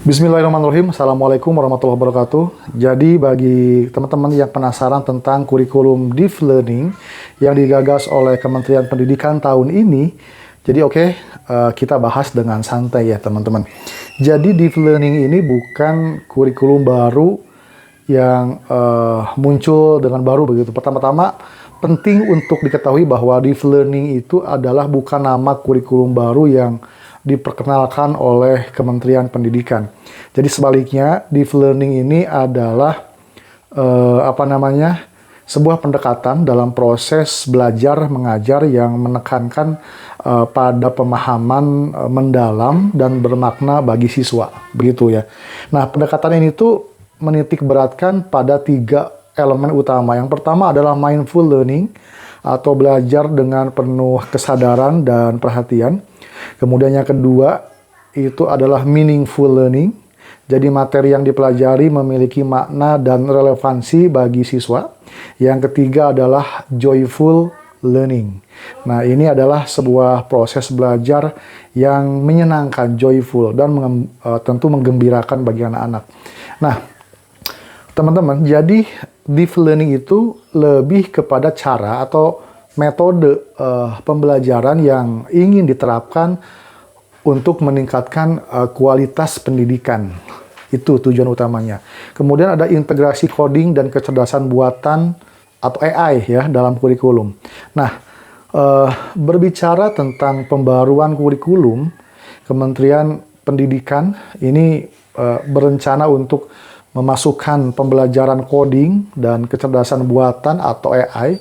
Bismillahirrahmanirrahim. Assalamualaikum warahmatullahi wabarakatuh. Jadi bagi teman-teman yang penasaran tentang kurikulum Deep Learning yang digagas oleh Kementerian Pendidikan tahun ini, jadi kita bahas dengan santai ya teman-teman. Jadi Deep Learning ini bukan kurikulum baru yang muncul dengan baru begitu. Pertama-tama penting untuk diketahui bahwa Deep Learning itu adalah bukan nama kurikulum baru yang diperkenalkan oleh Kementerian Pendidikan. Jadi sebaliknya, Deep Learning ini adalah sebuah pendekatan dalam proses belajar mengajar yang menekankan pada pemahaman mendalam dan bermakna bagi siswa, begitu ya. Nah, pendekatan ini tuh menitik beratkan pada 3 elemen utama. Yang pertama adalah mindful learning atau belajar dengan penuh kesadaran dan perhatian. Kemudian yang kedua itu adalah meaningful learning. Jadi materi yang dipelajari memiliki makna dan relevansi bagi siswa. Yang ketiga adalah joyful learning. Nah, ini adalah sebuah proses belajar yang menyenangkan, joyful, dan tentu menggembirakan bagi anak-anak. Nah, teman-teman, jadi deep learning itu lebih kepada cara atau metode pembelajaran yang ingin diterapkan untuk meningkatkan kualitas pendidikan. Itu tujuan utamanya. Kemudian ada integrasi coding dan kecerdasan buatan atau AI ya dalam kurikulum. Nah, berbicara tentang pembaruan kurikulum, Kementerian Pendidikan ini berencana untuk memasukkan pembelajaran coding dan kecerdasan buatan atau AI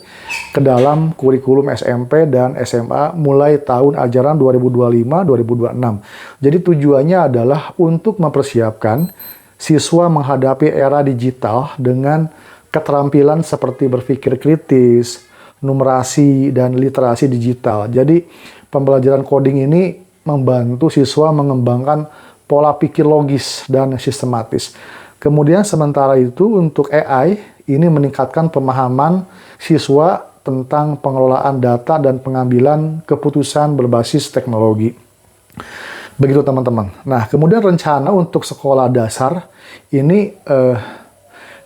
ke dalam kurikulum SMP dan SMA mulai tahun ajaran 2025-2026. Jadi tujuannya adalah untuk mempersiapkan siswa menghadapi era digital dengan keterampilan seperti berpikir kritis, numerasi, dan literasi digital. Jadi pembelajaran coding ini membantu siswa mengembangkan pola pikir logis dan sistematis. Kemudian sementara itu untuk AI ini meningkatkan pemahaman siswa tentang pengelolaan data dan pengambilan keputusan berbasis teknologi. Begitu teman-teman. Nah, kemudian rencana untuk sekolah dasar ini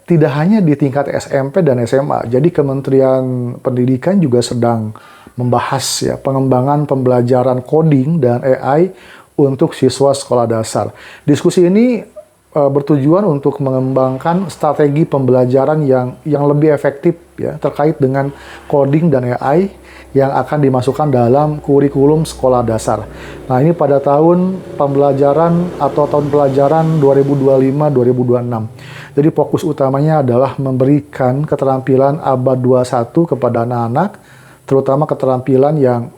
tidak hanya di tingkat SMP dan SMA. Jadi Kementerian Pendidikan juga sedang membahas ya pengembangan pembelajaran coding dan AI untuk siswa sekolah dasar. Diskusi ini bertujuan untuk mengembangkan strategi pembelajaran yang lebih efektif ya terkait dengan coding dan AI yang akan dimasukkan dalam kurikulum sekolah dasar. Nah, ini pada tahun pembelajaran atau tahun pelajaran 2025-2026. Jadi fokus utamanya adalah memberikan keterampilan abad 21 kepada anak-anak, terutama keterampilan yang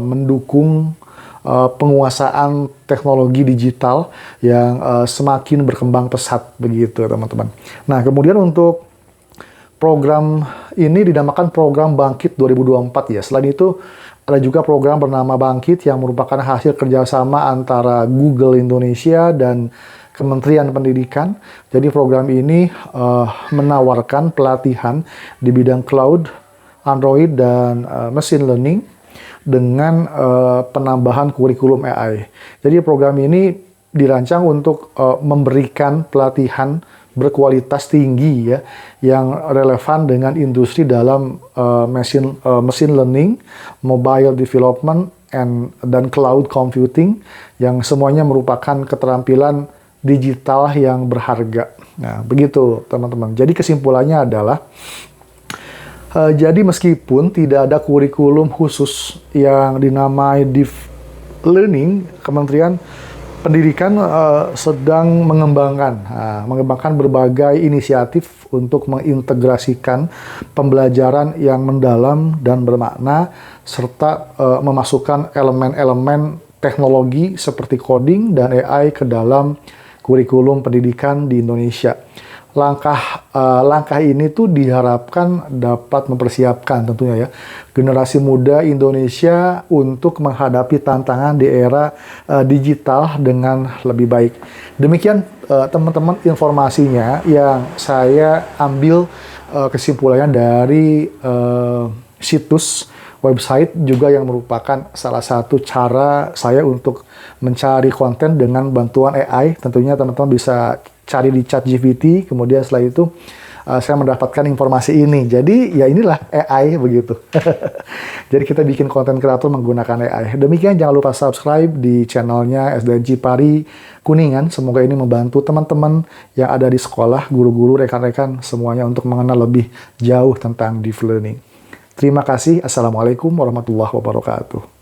mendukung penguasaan teknologi digital yang semakin berkembang pesat begitu teman-teman. Nah, kemudian untuk program ini dinamakan program Bangkit 2024 ya. Selain itu ada juga program bernama Bangkit yang merupakan hasil kerjasama antara Google Indonesia dan Kementerian Pendidikan. Jadi program ini menawarkan pelatihan di bidang cloud, Android, dan machine learning dengan penambahan kurikulum AI. Jadi program ini dirancang untuk memberikan pelatihan berkualitas tinggi ya, yang relevan dengan industri dalam machine learning, mobile development, dan cloud computing yang semuanya merupakan keterampilan digital yang berharga. Nah, begitu teman-teman. Jadi kesimpulannya adalah jadi meskipun tidak ada kurikulum khusus yang dinamai Deep Learning, Kementerian Pendidikan sedang mengembangkan berbagai inisiatif untuk mengintegrasikan pembelajaran yang mendalam dan bermakna serta memasukkan elemen-elemen teknologi seperti coding dan AI ke dalam kurikulum pendidikan di Indonesia. Langkah ini tuh diharapkan dapat mempersiapkan tentunya ya generasi muda Indonesia untuk menghadapi tantangan di era digital dengan lebih baik. Demikian teman-teman informasinya yang saya ambil kesimpulannya dari situs website juga yang merupakan salah satu cara saya untuk mencari konten dengan bantuan AI. Tentunya teman-teman bisa cari di ChatGPT, kemudian setelah itu saya mendapatkan informasi ini. Jadi ya inilah AI begitu. Jadi kita bikin konten kreator menggunakan AI. Demikian, jangan lupa subscribe di channelnya SDN Cipari Kuningan. Semoga ini membantu teman-teman yang ada di sekolah, guru-guru, rekan-rekan semuanya untuk mengenal lebih jauh tentang deep learning. Terima kasih. Assalamualaikum warahmatullahi wabarakatuh.